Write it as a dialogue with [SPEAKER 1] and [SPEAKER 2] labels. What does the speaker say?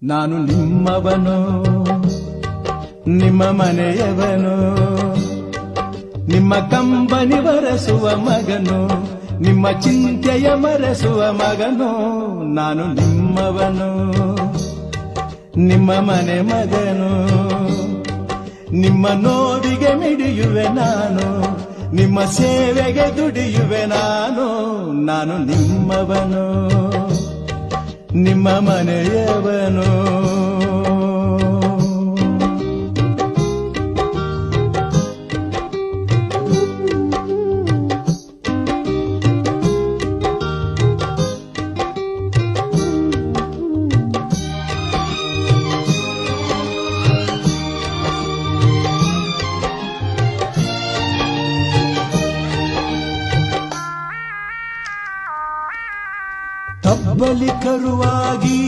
[SPEAKER 1] ನಾನು ನಿಮ್ಮವನು, ನಿಮ್ಮ ಮನೆಯವನು, ನಿಮ್ಮ ಕಂಬನಿ ಬರೆಸುವ ಮಗನು, ನಿಮ್ಮ ಚಿಂತೆಯ ಮರೆಸುವ ಮಗನು. ನಾನು ನಿಮ್ಮವನು, ನಿಮ್ಮ ಮನೆ ಮಗನು, ನಿಮ್ಮ ನೋವಿಗೆ ಮಿಡಿಯುವೆ ನಾನು, ನಿಮ್ಮ ಸೇವೆಗೆ ದುಡಿಯುವೆ ನಾನು. ನಾನು ನಿಮ್ಮವನು, ನಿಮ್ಮ ಮನೆಯವನು. ತಬ್ಬಲಿ ಕರುವಾಗಿ